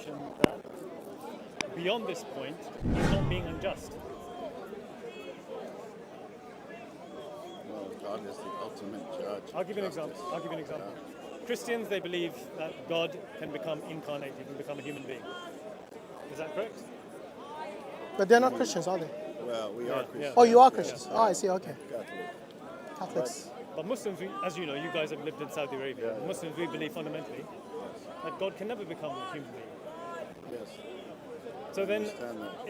position that beyond this point, he's not being unjust. Well, God is the ultimate judge. I'll give you an example. Christians, they believe that God can become incarnate, he can become a human being. Is that correct? But they're not Christians, are they? Well, we are Christians. Oh, you are Christians. Oh, I see, okay. Catholic. Catholics. But Muslims, as you know, you guys have lived in Saudi Arabia. Muslims, we believe fundamentally that God can never become a human being. Yes. So then,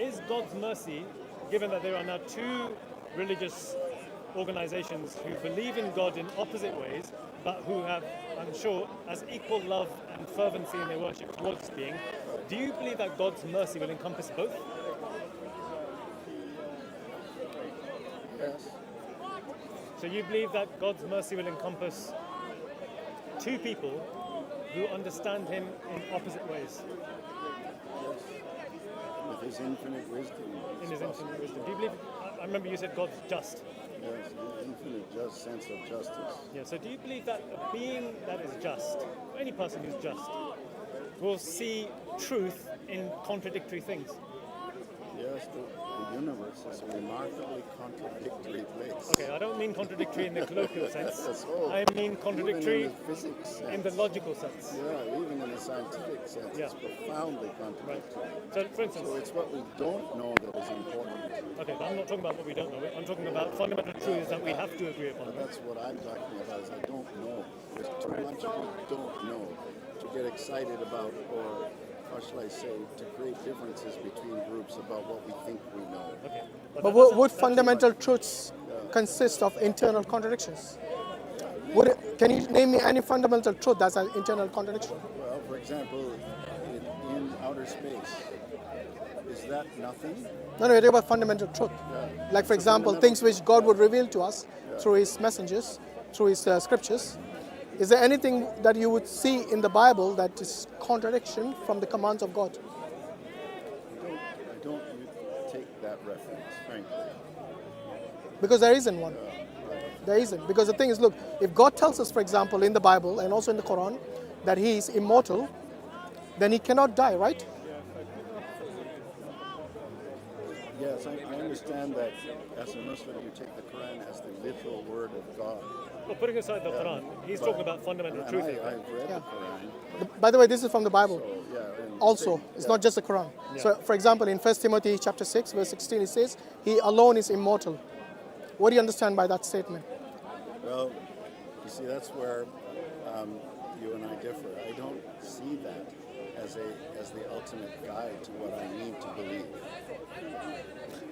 is God's mercy, given that there are now two religious organizations who believe in God in opposite ways, but who have, I'm sure, as equal love and fervency in their worship towards this being, do you believe that God's mercy will encompass both? Yes. So you believe that God's mercy will encompass two people who understand Him in opposite ways? Yes. With His infinite wisdom. In His infinite wisdom. Do you believe, I remember you said God's just. Yes, His infinite sense of justice. Yeah, so do you believe that a being that is just, or any person who's just, will see truth in contradictory things? Yes, the universe is a remarkably contradictory place. Okay, I don't mean contradictory in the colloquial sense. Oh, I mean contradictory even in the physics sense. in the logical sense. Yeah, even in the scientific sense, it's profoundly contradictory. So, for instance, So it's what we don't know that is important. okay, but I'm not talking about what we don't know. I'm talking about fundamental truths that we have to agree upon. That's what I'm talking about, is I don't know. There's too much we don't know to get excited about, or how shall I say, to create differences between groups about what we think we know. Okay. But would fundamental truths consist of internal contradictions? Can you name me any fundamental truth that's an internal contradiction? Well, for example, in outer space, is that nothing? No, you're talking about fundamental truth. Yeah. Like, for example, things which God would reveal to us through His messengers, through His scriptures. Is there anything that you would see in the Bible that is contradiction from the commands of God? I don't take that reference, frankly. Because there isn't one. There isn't. Because the thing is, look, if God tells us, for example, in the Bible and also in the Quran, that He is immortal, then He cannot die, right? Yes, I understand that as a Muslim you take the Quran as the literal word of God. Well, putting aside the Quran, he's talking about fundamental truth. I've read the Quran. By the way, this is from the Bible. So, Also, it's not just the Quran. So, for example, in 1 Timothy chapter 6, verse 16, it says, He alone is immortal. What do you understand by that statement? Well, you see, that's where you and I differ. I don't see that as the ultimate guide to what I need to believe.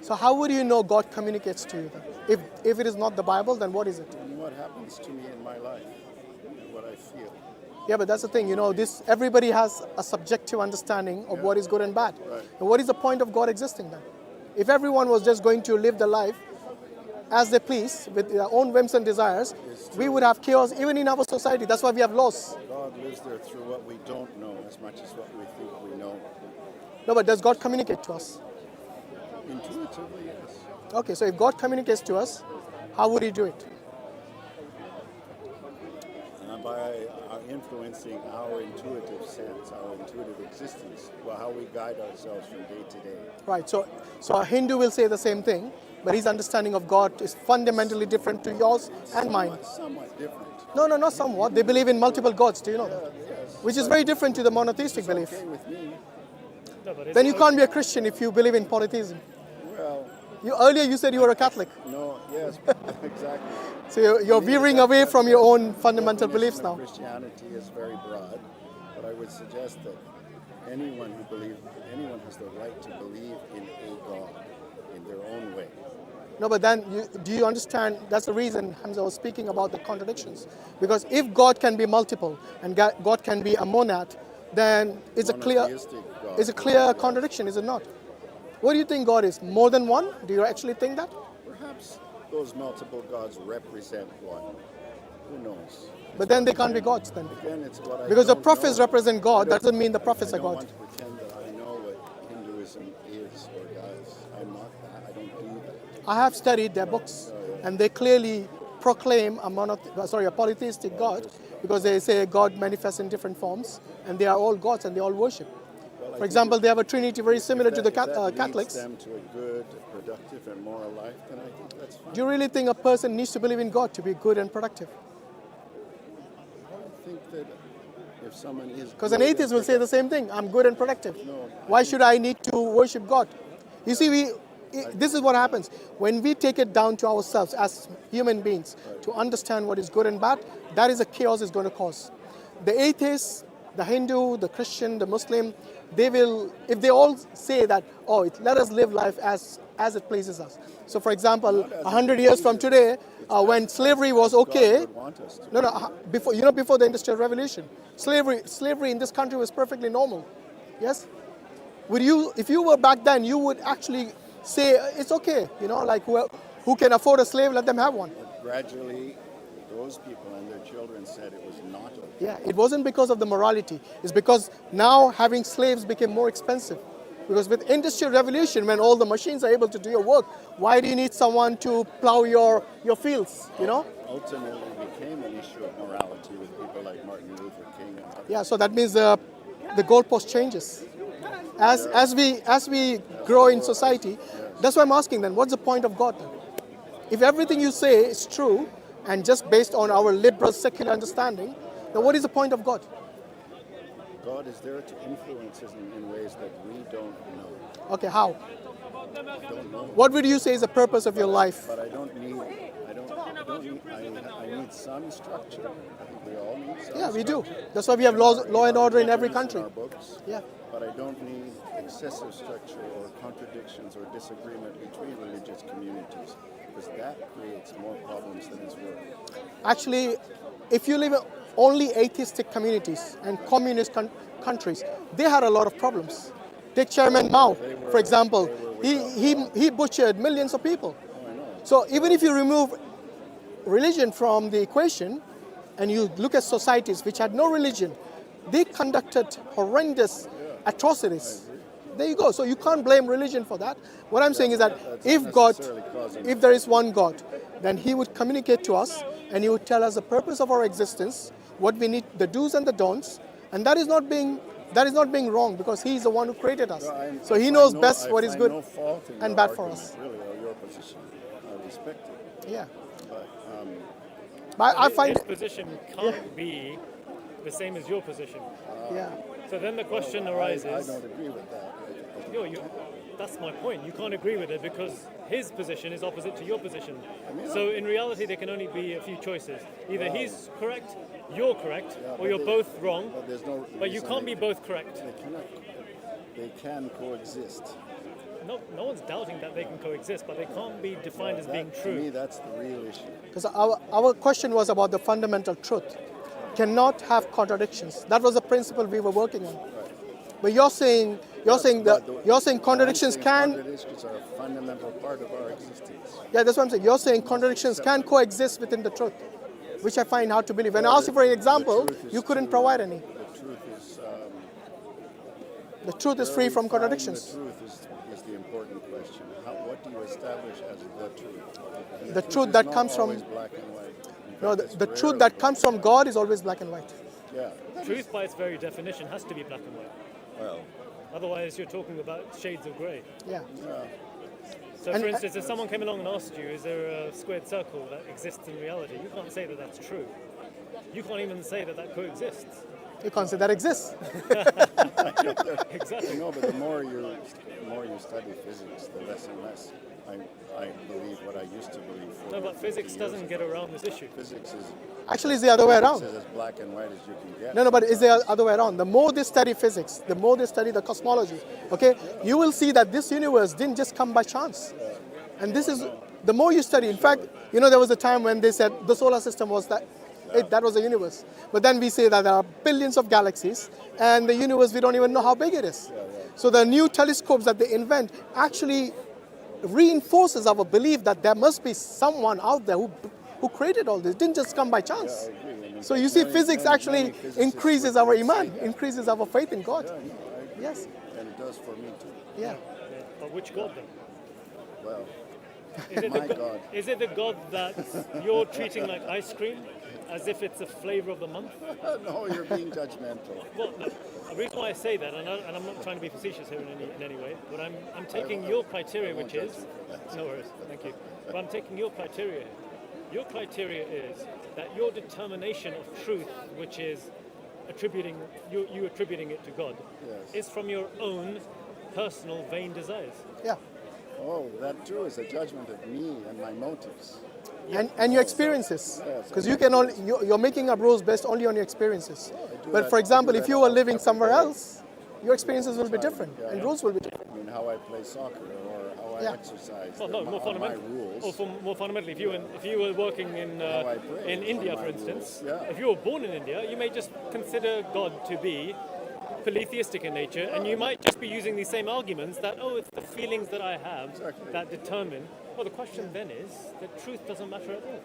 So how would you know God communicates to you then? If it is not the Bible, then what is it? And what happens to me in my life and what I feel. Yeah, but that's the thing, everybody has a subjective understanding of what is good and bad. Right. And what is the point of God existing then? If everyone was just going to live their life as they please, with their own whims and desires, we would have chaos even in our society. That's why we have laws. God lives there through what we don't know as much as what we think we know. No, but does God communicate to us? Intuitively, yes. Okay, so if God communicates to us, how would He do it? By influencing our intuitive sense, our intuitive existence, well, how we guide ourselves from day to day. Right, so a Hindu will say the same thing, but his understanding of God is fundamentally different to yours and mine. Somewhat different. No, not somewhat. They believe in multiple gods, do you know that? Yes. Which is very different to the monotheistic belief. Okay with me. No, but Then you can't be a Christian if you believe in polytheism. Well, Earlier you said you were a Catholic. no, yes, exactly. So you're veering away from your own fundamental beliefs now. Christianity is very broad, but I would suggest that anyone has the right to believe in a God in their own way. No, but then do you understand? That's the reason Hamza was speaking about the contradictions. Because if God can be multiple and God can be a monad, then it's a clear contradiction, is it not? What do you think God is? More than one? Do you actually think that? Perhaps those multiple gods represent one. Who knows? But then they can't be gods then. Again, it's what I Because the don't prophets know. represent God, that doesn't mean the prophets are I don't God. want to pretend that I know what Hinduism is or does. I'm not that. I don't do that. I have studied their books, and they clearly proclaim a polytheistic God, because they say God manifests in different forms, and they are all gods and they all worship. Well, For example, they have a Trinity very similar to the Catholics. If that leads them to a good, productive, and moral life, then I think that's fine. Do you really think a person needs to believe in God to be good and productive? I think that if someone is Because an atheist will say the same thing. I'm good and productive. Why should I need to worship God? You see, this is what happens. When we take it down to ourselves as human beings to understand what is good and bad, that is a chaos it's going to cause. The atheists, the Hindu, the Christian, the Muslim, they will, if they all say that, let us live life as it pleases us. So for example, 100 years from today, when slavery was okay, before the Industrial Revolution, slavery in this country was perfectly normal. Yes? If you were back then, you would actually say it's okay, like who can afford a slave, let them have one. But gradually, those people and their children said it was not okay. Yeah, it wasn't because of the morality. It's because now having slaves became more expensive. Because with Industrial Revolution, when all the machines are able to do your work, why do you need someone to plow your fields, Ultimately, it became an issue of morality with people like Martin Luther King and others. Yeah, so that means the goalpost changes. As we grow in society, that's why I'm asking then, what's the point of God then? If everything you say is true, and just based on our liberal secular understanding, then what is the point of God? God is there to influence us in ways that we don't know. Okay, how? I don't know. What would you say is the purpose of your life? But I need some structure. I think we all need some structure. Yeah, we do. That's why we have law and order in every country. In our books. Yeah. But I don't need excessive structure or contradictions or disagreement between religious communities, because that creates more problems than it's worth. Actually, if you live in only atheistic communities and communist countries, they had a lot of problems. Take Chairman Mao, for example. He butchered millions of people. Oh, I know. So even if you remove religion from the equation and you look at societies which had no religion, they conducted horrendous atrocities. There you go. So you can't blame religion for that. What I'm saying is that if there is one God, then He would communicate to us and He would tell us the purpose of our existence, what we need, the do's and the don'ts, and that is not being wrong because He is the one who created us. So He knows best what is good and bad for us. Really, or your position, I respect it. Yeah. But I find his position can't be the same as your position. yeah. So then the question arises. I don't agree with that. That's my point. You can't agree with it because his position is opposite to your position. So in reality, there can only be a few choices. Either he's correct, you're correct, or you're both wrong. But you can't be both correct. They can coexist. No one's doubting that they can coexist, but they can't be defined as being To me, true. that's the real issue. Because our question was about the fundamental truth. Cannot have contradictions. That was the principle we were working on. But you're saying contradictions can. Contradictions are a fundamental part of our existence. Yeah, that's what I'm saying. You're saying contradictions can coexist within the truth, which I find hard to believe. When I asked you for an example, you couldn't provide any. The truth is free from contradictions. The truth is the important question. What do you establish as the truth? And The truth that comes from black and white. no, the truth that comes from God is always black and white. Yeah. Truth by its very definition has to be black and white. Well. Otherwise, you're talking about shades of grey. Yeah. So, for instance, if someone came along and asked you, is there a squared circle that exists in reality? You can't say that that's true. You can't even say that that coexists. You can't say that exists. Exactly. No, but the more you study physics, the less and less I believe what I used to believe. No, but physics doesn't get around this issue. Physics is Actually, it's the other way around. as black and white as you can get. No, but it's the other way around. The more they study physics, the more they study the cosmology, okay, you will see that this universe didn't just come by chance. And this is, the more you study, in fact, there was a time when they said the solar system was that was the universe. But then we say that there are billions of galaxies, and the universe, we don't even know how big it is. So the new telescopes that they invent actually reinforces our belief that there must be someone out there who created all this. It didn't just come by chance. I agree. So you see, physics actually increases our iman, increases our faith in God. Yeah, no, I agree. Yes. And it does for me too. Yeah. But which God then? Well, Is it my God. Is it the God that you're treating like ice cream, as if it's a flavor of the month? No, you're being judgmental. Well, no. The reason why I say that, and I'm not trying to be facetious here in any way, but I'm taking your criteria, which is no worries, thank you. But I'm taking your criteria. Your criteria is that your determination of truth, which is attributing it to God, is from your own personal vain desires. Yeah. Oh, that too is a judgment of me and my motives. And your experiences, because you're making up rules based only on your experiences. But for example, if you were living somewhere else, your experiences will be different, and rules will be different. I mean, how I play soccer or how I exercise. Well, no, more fundamentally. Rules. Or more fundamentally, if you were working in India, for instance, if you were born in India, you may just consider God to be polytheistic in nature, and you might just be using these same arguments that, it's the feelings that I have that determine. Well, the question then is that truth doesn't matter at all.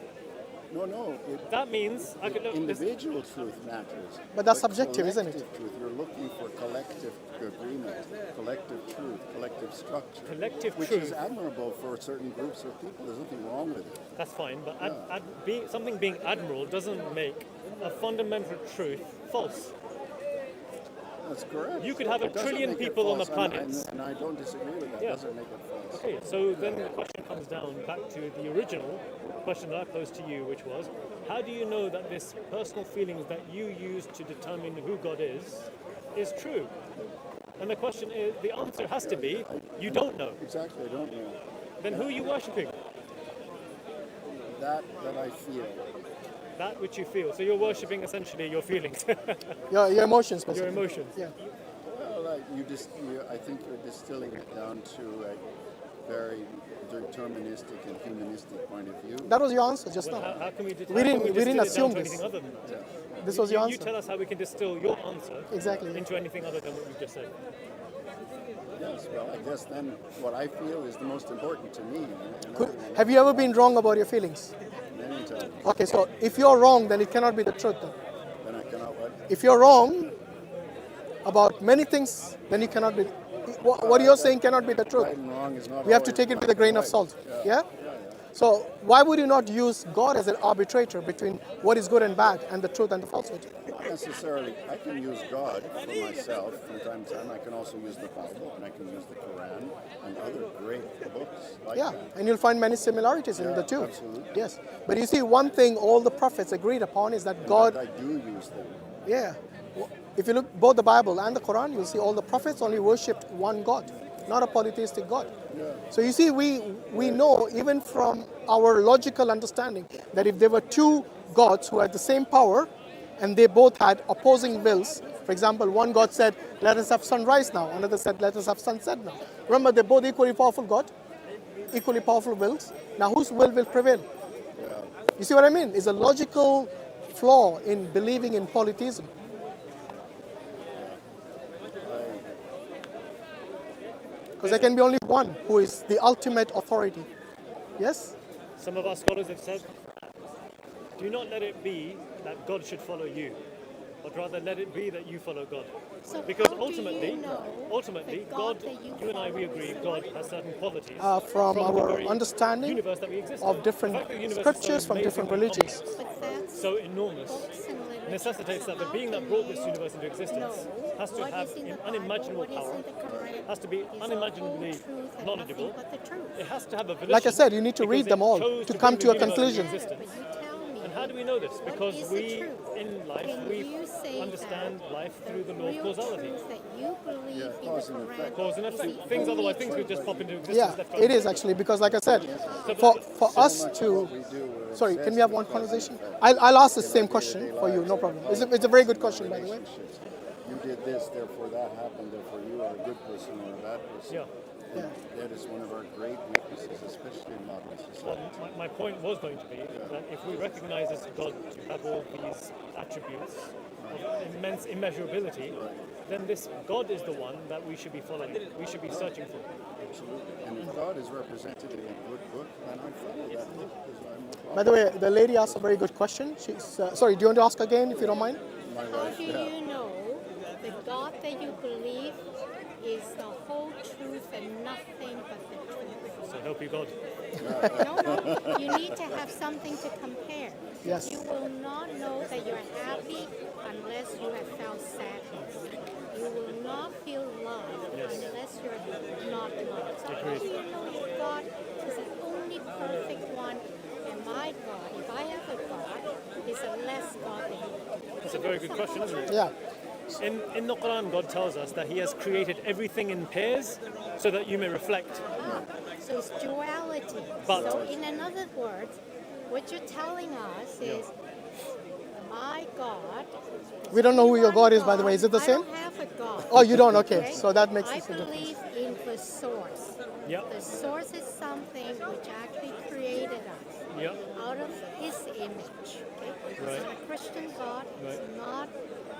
No. That means individual truth matters. But that's subjective, isn't it? Truth. You're looking for collective agreement, collective truth, collective structure. Which is admirable for certain groups of people. There's nothing wrong with it. That's fine, but something being admirable doesn't make a fundamental truth false. That's correct. You could have a trillion people on the planet. And I don't disagree with that. It doesn't make it false. Okay, so then the question comes down back to the original question that I posed to you, which was, how do you know that this personal feelings that you use to determine who God is true? And the question is, the answer has to be, you don't know. Exactly, I don't know. Then who are you worshipping? That I feel. That which you feel. So you're worshipping essentially your feelings. Your emotions, basically. Your emotions. Yeah. Well, I think you're distilling it down to a very deterministic and humanistic point of view. That was your answer just now. How can we didn't assume this. Anything other than that? Yeah. This was your answer. You tell us how we can distill your answer into anything other than what you just said. Yes, well, I guess then what I feel is the most important to me. Have you ever been wrong about your feelings? Many times. Okay, so if you're wrong, then it cannot be the truth. Then I cannot what? If you're wrong about many things, then you cannot be. What you're saying cannot be the truth. Right and wrong is not We have to take it with a grain of salt. Yeah? So why would you not use God as an arbitrator between what is good and bad and the truth and the falsehood? Not necessarily. I can use God for myself from time to time. I can also use the Bible, and I can use the Quran and other great books like that. And you'll find many similarities in the two. Absolutely. Yes. But you see, one thing all the prophets agreed upon is that God... I do use them. Yeah. If you look both the Bible and the Quran, you'll see all the prophets only worshipped one God, not a polytheistic God. Yeah. So you see, we know even from our logical understanding that if there were two gods who had the same power and they both had opposing wills, for example, one God said, let us have sunrise now, another said, let us have sunset now. Remember, they're both equally powerful God, equally powerful wills. Now whose will prevail? Yeah. You see what I mean? It's a logical flaw in believing in polytheism. Because there can be only one who is the ultimate authority. Yes? Some of our scholars have said, do not let it be that God should follow you, but rather let it be that you follow God. So because how ultimately, do you know God, that you you and I, we agree, God has certain qualities From the our very understanding universe that we exist of in. different The fact that the universe is scriptures so from different amazingly religions. complex, But that's so enormous, books and literature. necessitates that the So being how that brought can this you universe into existence know has to what have is in the Bible, unimaginable what is power, in the Quran has to be is the whole unimaginably truth and knowledgeable. nothing but the truth. It has to have a volition. Like I said, you need to because read them it all chose to bring come the to a universe into conclusion. existence. But you tell me. And how do we know this? What Because is the we, truth? in life, Can we you say understand that life through the law of real causality. truth that you believe in the cause and Quran effect. Cause and is effect. the Things only otherwise, things truth. could just pop into existence. Yeah, left it is actually, because like I said, for us to... Sorry, can we have one conversation? I'll ask the same question for you, no problem. It's a very good question, by the way. You did this, therefore that happened, therefore you are a good person or a bad person. Yeah. And that is one of our great weaknesses, especially in modern society. My point was going to be that if we recognize as God to have all these attributes of immense immeasurability, then this God is the one that we should be following, we should be searching for. Absolutely. And if God is represented in a good book, then I follow that book because I'm no problem. By the way, the lady asked a very good question. She's sorry, do you want to ask again, if you don't mind? My How wife, do you know the God that you believe is the whole truth and nothing but the truth? So So help you God. No, you need to have something to compare. Yes. You will not know that you're happy unless you have felt sadness. You will not feel love unless you're not loved. So how do you know your God is the only perfect one? And my God, if I have a God, is a less God than you. That's a very good question, isn't it? Yeah. In the Quran, God tells us that He has created everything in pairs so that you may reflect. So it's duality. But- So in another words, what you're telling us is, my God. We don't know who your One God is, by the way. Is it the same? I don't have a God. Oh, you don't? Okay. So that makes I a difference. believe in the source. Yep. The source is something which actually created us Yep. out of His image. Okay? It's Right. not a Christian God. It's Right. not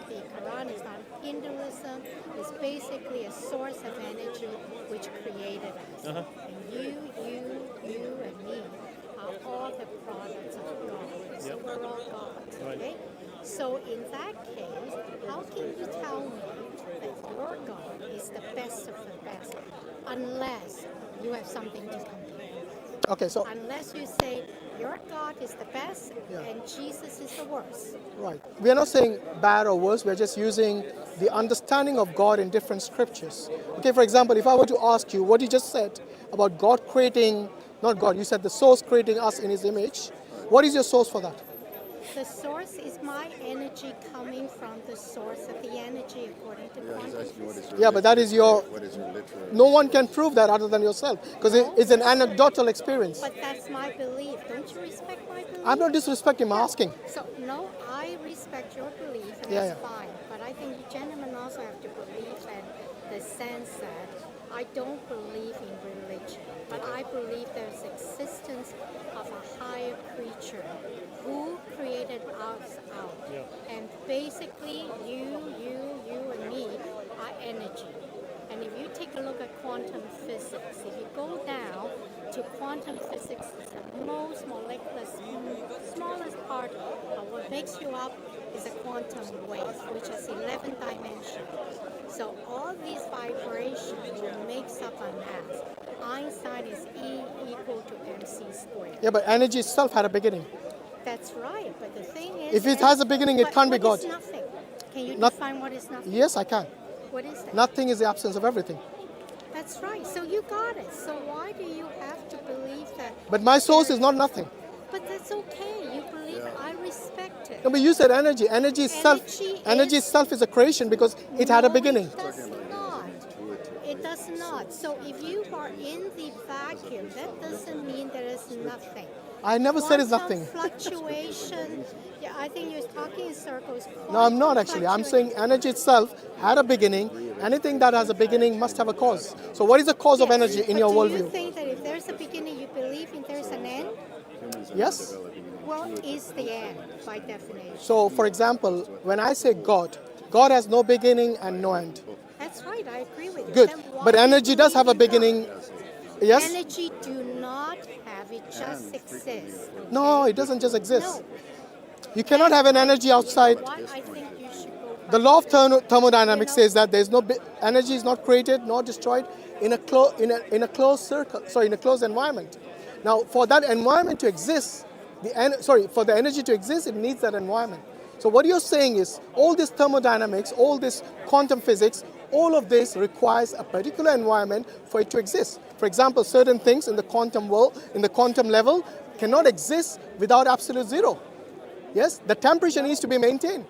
the Quran. It's not Hinduism. It's basically a source of energy which created us. Uh-huh. And you, and me are all the products of God. So Yep. we're all gods. Right. Okay? So in that case, how can you tell me that your God is the best of the best unless you have something to compare? Okay, so Unless you say your God is the best and Jesus is the worst. right. We are not saying bad or worse. We're just using the understanding of God in different scriptures. Okay, for example, if I were to ask you what you just said about God creating, not God, you said the source creating us in His image. What is your source for that? The source is my energy coming from the source of the energy according to Yeah, he's quantum asking what is physics. your Yeah, but that is your- what is your literary? No one can prove that other than yourself because it's an anecdotal experience. But that's my belief. Don't you respect my belief? I'm not disrespecting, I'm asking. So, no, I respect your belief, and Yeah, that's yeah. fine. But I think you gentlemen also have to believe in the sense that I don't believe in religion, but I believe there's existence of a higher creature who created us out. Yeah. And basically, you, and me are energy. And if you take a look at quantum physics, if you go down to quantum physics, the most molecular, smallest part of what makes you up is a quantum wave, which has 11 dimensions. So all these vibrations will makes up a mass. Einstein is E equal to mc squared. Yeah, but energy itself had a beginning. That's right, but the thing is... If it has a beginning, it but can't be what is God. nothing? Can you Not- define what is nothing? Yes, I can. What is that? Nothing is the absence of everything. That's right. So you got it. So why do you have to believe that? But my source is not nothing. But that's okay. You believe. I respect it. No, but you said energy. Energy itself, Energy is- itself is a creation because it had a No, beginning. It does not. It does not. So if you are in the vacuum, that doesn't mean there is nothing. I never said it's Quantum nothing. fluctuation. Yeah, I think you're talking in circles. No, I'm not Quantum actually. I'm saying fluctuation. energy itself had a beginning. Anything that has a beginning must have a cause. So what is the cause of Yes, energy in but your do you worldview? think that if there's a beginning, you believe in there's an end? Humans are Yes. developing an What intuitive is the end by definition? So for example, when I say God, God has no beginning and no end. That's right, I agree with you. Good. Then why But do you energy does have a believe in beginning. God? Yes? Energy do not have, it just exists. No, it doesn't just exist. No. You cannot have an energy outside. Why I think you should go back. The law of thermodynamics You know- says that there's no energy is not created nor destroyed in a closed circle. Sorry, in a closed environment. Now, for that environment to exist, for the energy to exist, it needs that environment. So what you're saying is all this thermodynamics, all this quantum physics, all of this requires a particular environment for it to exist. For example, certain things in the quantum world, in the quantum level, cannot exist without absolute zero. Yes, the temperature needs to be maintained.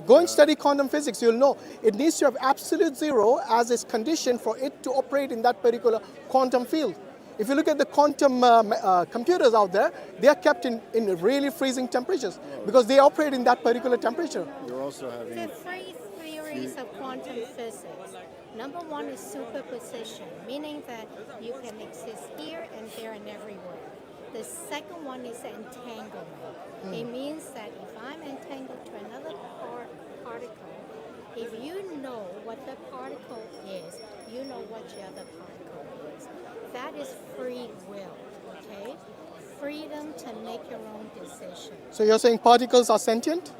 Go and study quantum physics, you'll know. It needs to have absolute zero as its condition for it to operate in that particular quantum field. If you look at the quantum computers out there, they are kept in really freezing temperatures because they operate in that particular temperature. You're also having The three theories of quantum physics. Number one is superposition, meaning that you can exist here and there and everywhere. The second one is entanglement. It means that if I'm entangled to another particle, if you know what the particle is, you know what the other particle is. That is free will, okay? Freedom to make your own decision. So you're saying particles are sentient?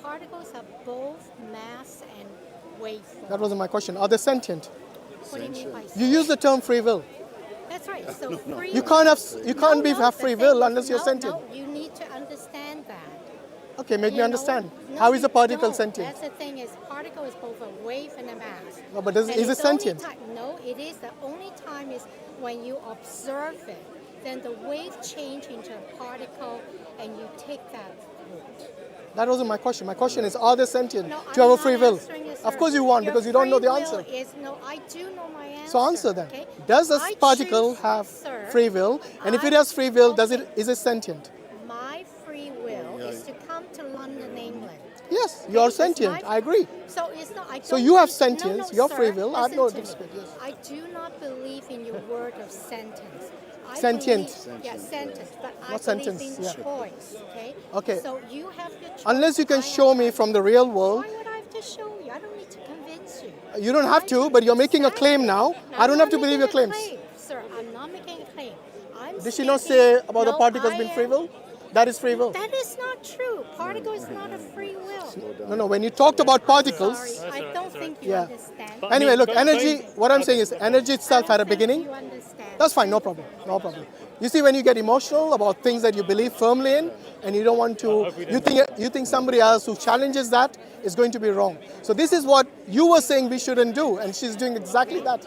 Particles are both mass and waveform. That wasn't my question. Are they sentient? What do you mean by You use the term free will. That's right. So free You will- can't have the free thing will is- unless you're no, sentient. No, you need to understand that. Okay, make me You know, understand. no, How is a you particle don't. sentient? That's the thing is particle is both a wave and a mass. No, but is And it it's the only sentient? no, it is. The only time is when you observe it. Then the wave change into a particle and you take that route. That wasn't my question. My question is, are they sentient No, to have I'm a free not will? answering it, Of sir. course you won't Your because you don't know the free answer. will Is, no, I do know my answer. So answer then. Okay? Does this I particle choose, have sir, free will? And if it has free will, is it sentient? My free will is to come to London, England. Yes, you are It's sentient. my- I agree. So it's not. I So don't you have need- sentience, no, your sir, free will. I have no listen to dispute, me. yes. I do not believe in your word of sentence. I Sentient. believe- Yeah, sentence. But I Not believe sentence, in yeah. choice. Okay. Okay. So you have your choice. Unless you can I show have me mine. from the real world. Why would I have to show you? I don't need to convince you. You don't have to, but you're making a claim now. I don't have to believe your claims. Sir, I'm not making a claim. Did she not say about the particles being free will? That is free will. That is not true. Particle is not a free will. No, when you talked about particles. Sorry, I don't think you Yeah. understand. But- Anyway, look, Going- energy, what I'm saying is energy itself had a I don't think beginning. You understand. That's fine, no problem, no problem. You see, when you get emotional about things that you believe firmly in, and you don't want to, you think somebody else who challenges that is going to be wrong. So this is what you were saying we shouldn't do, and she's doing exactly that.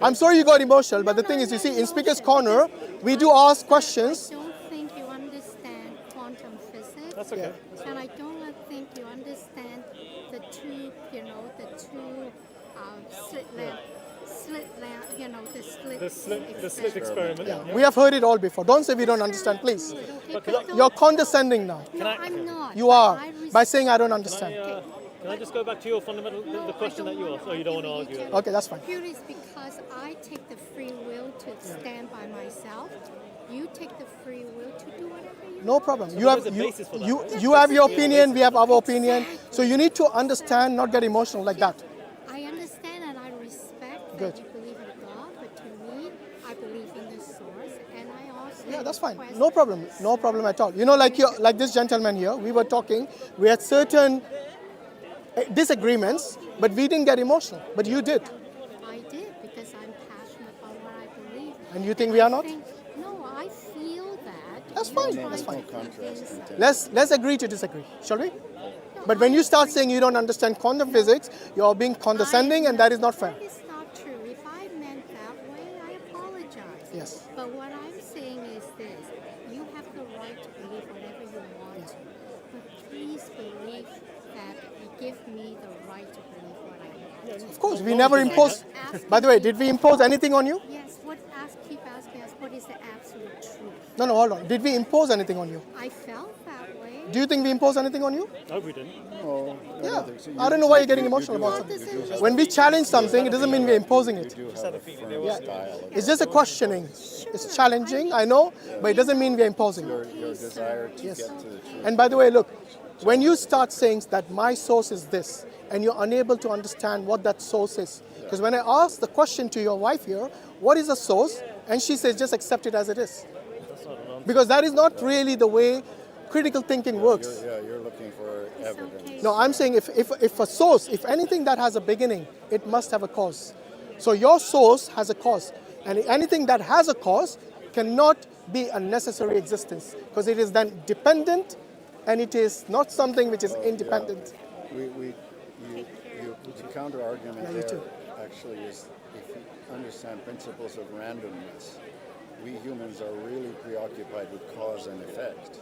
I'm sorry you got emotional, but the thing is, you see, in Speaker's Corner, we do ask questions. I don't think you understand quantum physics. That's okay. And I don't think you understand the two, slit lamp, The slit experiment. Yeah, we have heard it all before. Don't say we don't understand, please. You're condescending now. No, I'm not. You are, I by saying I don't understand. Can I just go back to your fundamental, the question that you asked? Oh, you don't want to argue it? Okay, that's fine. Purely because I take the free will to stand by myself. You take the free will to do whatever you No want. problem. So You have there's a basis for that. you have your opinion, we have our opinion. So you need to understand, not get emotional like that. I understand and I respect Good. that you believe in God, but to me, I believe in the source, and I also Yeah, that's fine. request No problem. No problem at all. You know, like this gentleman here, we were talking. We had certain disagreements, but we didn't get emotional. But you did. I did because I'm passionate about what I believe. And you think we are not? No, I feel that. That's you fine, try that's to fine. convince us. Let's agree to disagree, shall we? But when you start saying you don't understand quantum physics, you're being condescending, and that is not fair. That is not true. If I meant that way, I apologize. Yes. But what I'm saying is this: you have the right to believe whatever you want to, but please believe that you give me the right to believe what I want. Of course, we never imposed. By the way, did we impose anything on you? Yes. Keep asking us what is the absolute truth. No, hold on. Did we impose anything on you? I felt that way. Do you think we imposed anything on you? No, we didn't. No, Yeah. think so. I don't know why you're getting You emotional do about have- something. you do have- When we challenge something, it doesn't mean we're imposing it. You do have a firm style. It's just a questioning. It's challenging, I know, but it doesn't mean we're imposing Your it. desire to Yes. get to the truth. And by the way, look, when you start saying that my source is this, and you're unable to understand what that source is, because when I asked the question to your wife here, what is a source? And she says, just accept it as it is. Because that is not really the way critical thinking works. You're looking for evidence. No, I'm saying if a source, if anything that has a beginning, it must have a cause. So your source has a cause. And anything that has a cause cannot be a necessary existence because it is then dependent and it is not something which is independent. The counter argument you there too. actually is if you understand principles of randomness, we humans are really preoccupied with cause and effect,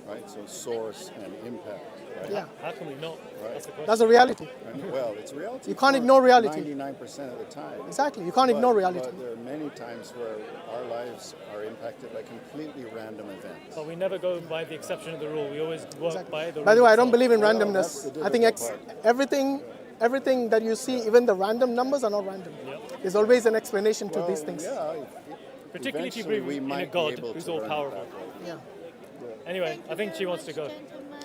right? So source and impact, right? Yeah, How can we not? That's the question. that's a reality. And, well, it's reality. You can't for ignore reality. 99% of the time. Exactly, you can't ignore reality. But there are many times where our lives are impacted by completely random events. But we never go by the exception of the rule. We always work by the rule. By the way, I don't itself. believe in Well, randomness. that's the I think difficult part. everything that you see, even the random numbers are not random. There's always an explanation to these things. Yeah, Particularly if you eventually believe we in a might be God able who's to all learn powerful. that way. Yeah, Anyway, I think she wants to go.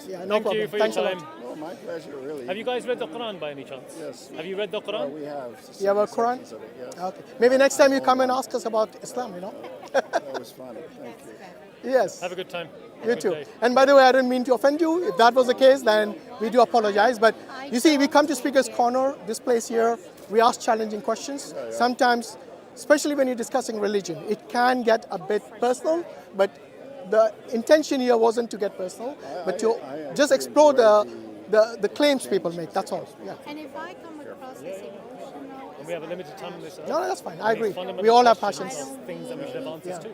yeah, no Thank problem. you for Thanks your a time. lot. Oh, my pleasure, really. Have you guys read the Quran by any chance? Yes. Have you read the Well, Quran? we have. You have a Quran? sections of it, yes. Okay. Maybe next time you come and ask us about Islam, you know? That was fun. Thank you. Yes. Have a good time. You Good too. day. And by the way, I didn't mean to offend you. If that was the case, then we do apologize. But you see, we come to Speaker's Corner, this place here, we ask challenging questions. Sometimes especially when you're discussing religion, it can get a bit personal, but the intention here wasn't to get personal, but to I just actually explore enjoyed the claims people make. That's all. Yeah. And if I come across as emotional, And we have a limited time on this. No, that's fine. I agree. Fundamental We all have questions passions. are things that we should have answers to.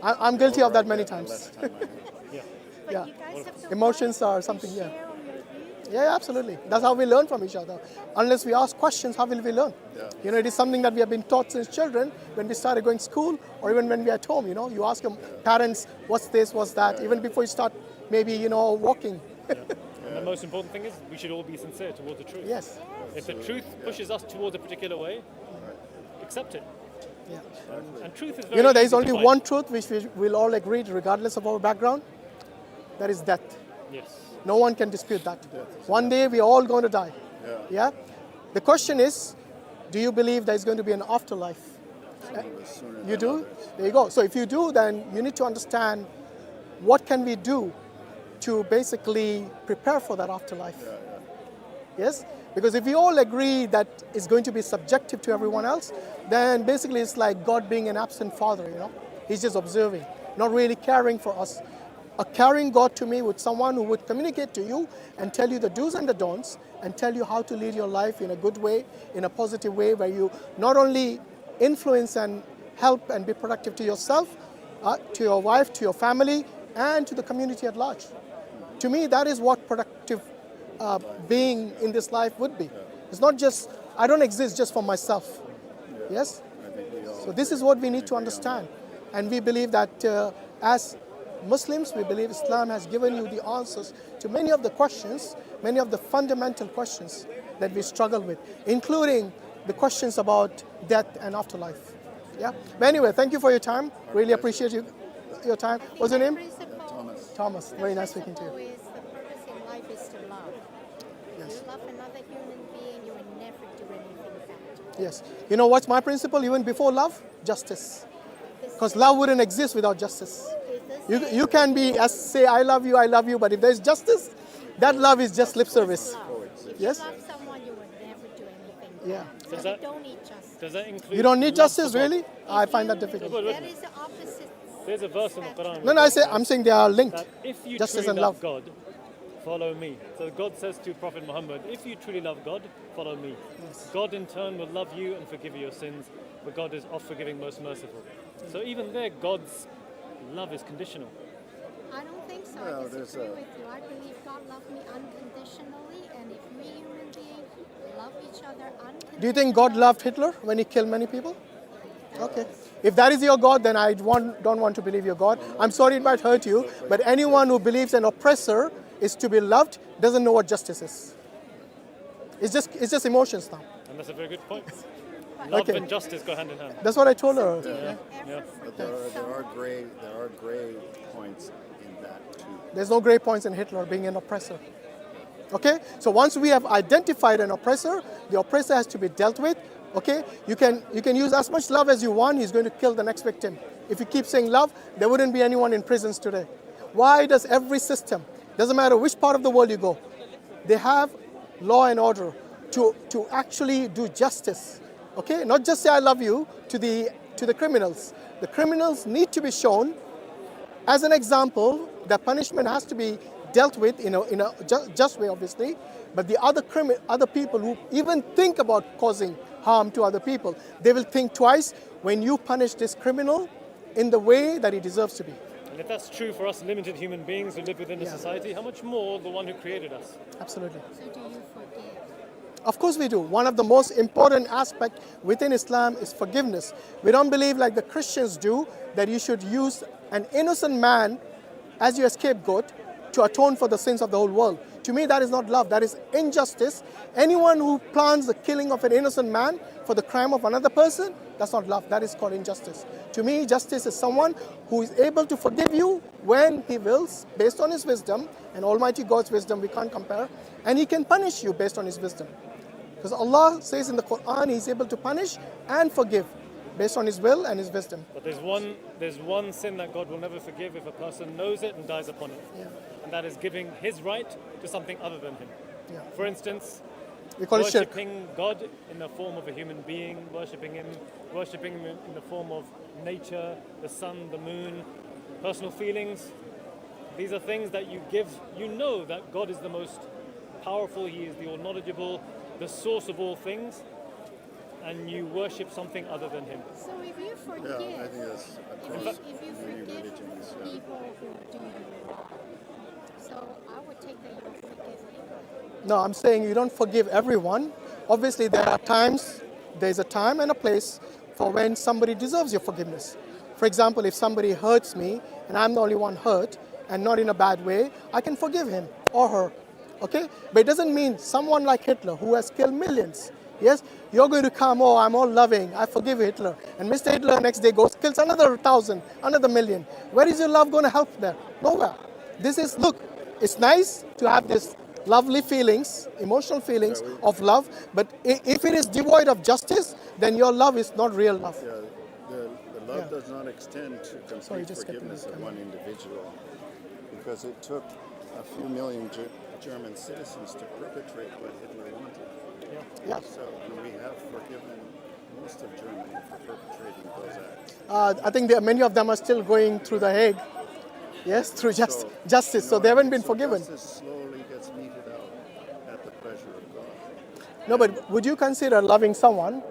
I'm guilty of that many times. Less time I have. Yeah. but Yeah. you guys have to Emotions write are and something, yeah. share on your views. Yeah, absolutely. That's how we learn from each other. Unless we ask questions, how will we learn? Yeah. You know, it is something that we have been taught since children when we started going to school or even when we're at home. You know, you ask your parents, what's this, what's that, even before you start maybe, you know, walking. And the most important thing is we should all be sincere towards the truth. Yes. If the truth pushes us towards a particular way, accept it. Yeah. And truth is very You know, there is easy to only find. one truth which we will all agree, regardless of our background. That is death. Yes. No one can dispute that. One day we're all going to die. Yeah. The question is, do you believe there is going to be an afterlife? Sooner You than do? others. There you go. So if you do, then you need to understand what can we do to basically prepare for that afterlife. Yes? Because if we all agree that it's going to be subjective to everyone else, then basically it's like God being an absent father, you know? He's just observing, not really caring for us. A caring God to me would someone who would communicate to you and tell you the do's and the don'ts and tell you how to lead your life in a good way, in a positive way, where you not only influence and help and be productive to yourself, to your wife, to your family, and to the community at large. To me, that is what productive being in this life would be. It's not just, I don't exist just for myself. Yes? I think we all So this is what we need to understand. And we believe that as Muslims, we believe Islam has given you the answers to many of the questions, many of the fundamental questions that we struggle with, including the questions about death and afterlife. Yeah. But anyway, thank you for your time. Really appreciate your time. What's your name? Thomas. Thomas. Very nice speaking to you. Is the purpose in life is to love. Yes. You love another human being, you will never do anything bad. Yes. You know what's my principle even before love? Justice. Because love wouldn't exist without justice. You can be say I love you, but if there's justice, that love is just lip service. If Yes? you love someone, you will never do anything Yeah. bad. Does So that- you don't need justice. Does that include You don't need love justice, for God? really? I find that You- difficult. That is the opposite. There's a verse in the Quran. No, I'm saying they are linked. that if you Justice truly and love love. God, follow me. So God says to Prophet Muhammad, if you truly love God, follow me. God in turn will love you and forgive you your sins, but God is oft forgiving, most merciful. So even there, God's love is conditional. I don't think so. Well, I there's disagree a- with you. I believe God loved me unconditionally, and if we human beings love each other unconditionally. Do you think God loved Hitler when he killed many people? Okay. If that is your God, then I don't want to believe your God. I'm sorry it might hurt you, but anyone who believes an oppressor is to be loved doesn't know what justice is. It's just emotions now. And that's a very good point. Love Okay. and justice go hand in hand. That's what I told her. Do you Yeah. ever But forgive there are someone? gray points in that too. There's no great points in Hitler being an oppressor. Okay? So once we have identified an oppressor, the oppressor has to be dealt with. Okay? You can use as much love as you want, he's going to kill the next victim. If you keep saying love, there wouldn't be anyone in prisons today. Why does every system, doesn't matter which part of the world you go, they have law and order to actually do justice. Okay? Not just say I love you to the criminals. The criminals need to be shown as an example. The punishment has to be dealt with in a just way, obviously. But the other people who even think about causing harm to other people, they will think twice when you punish this criminal in the way that he deserves to be. And if that's true for us limited human beings who live within a society, how much more the one who created us? Absolutely. So do you forgive? Of course we do. One of the most important aspects within Islam is forgiveness. We don't believe like the Christians do that you should use an innocent man as your scapegoat to atone for the sins of the whole world. To me, that is not love. That is injustice. Anyone who plans the killing of an innocent man for the crime of another person, that's not love. That is called injustice. To me, justice is someone who is able to forgive you when he wills, based on his wisdom, and Almighty God's wisdom we can't compare, and he can punish you based on his wisdom. Because Allah says in the Quran, He's able to punish and forgive based on His will and His wisdom. But there's one sin that God will never forgive if a person knows it and dies upon it. Yeah. And that is giving his right to something other than him. Yeah. For instance, We call it shirk. worshipping God in the form of a human being, worshipping Him in the form of nature, the sun, the moon, personal feelings. These are things that you give. You know that God is the most powerful. He is the all-knowledgeable, the source of all things, and you worship something other than Him. So if you forgive, Yeah, I think that's across if you many forgive religions. people who do you wrong, so I would take that you don't forgive Hitler. No, I'm saying you don't forgive everyone. Obviously, there are times, there's a time and a place for when somebody deserves your forgiveness. For example, if somebody hurts me and I'm the only one hurt and not in a bad way, I can forgive him or her. Okay? But it doesn't mean someone like Hitler who has killed millions. Yes, you're going to come, oh, I'm all loving, I forgive Hitler. And Mr. Hitler next day goes, kills another 1,000, another million. Where is your love going to help there? Nowhere. This is, look, it's nice to have this lovely feelings, emotional feelings of love, but if it is devoid of justice, then your love is not real love. Yeah, the love does not extend to complete just get forgiveness the of one individual, because it took a few million German citizens to perpetrate what Hitler wanted. Yeah. So, and we have forgiven most of Germany for perpetrating those acts. I think many of them are still going through the Hague. Yes, through justice. So they haven't been forgiven. Justice slowly gets meted out at the pleasure of God. No, but would you consider loving someone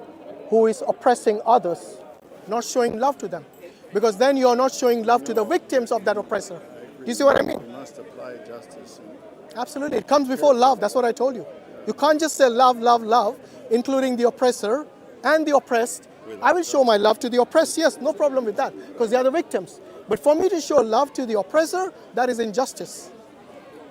who is oppressing others, not showing love to them? Because then you are not showing love to the victims of that oppressor. Do you see what I mean? We must apply justice. Absolutely. It comes before love. That's what I told you. You can't just say love, love, love, including the oppressor and the oppressed. I will show my love to the oppressed. Yes, no problem with that, because they are the victims. But for me to show love to the oppressor, that is injustice.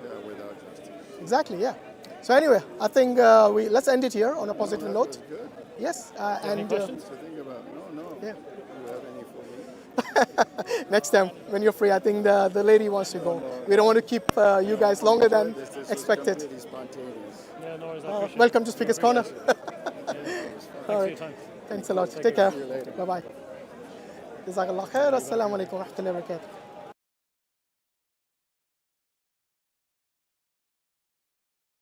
Yeah, without justice. Exactly, yeah. So anyway, I think let's end it here on a positive note. Good. Yes, Any questions? To think about. No. Yeah. Do you have any for me? Next time when you're free, I think the lady wants to go. We don't want to keep you guys longer than This expected. was completely spontaneous. Yeah, no worries. I appreciate it. Welcome to Speaker's Corner. Thanks for your time. Thanks a lot. Take care. Bye bye. جزاك الله خير. السلام عليكم ورحمة الله وبركاته.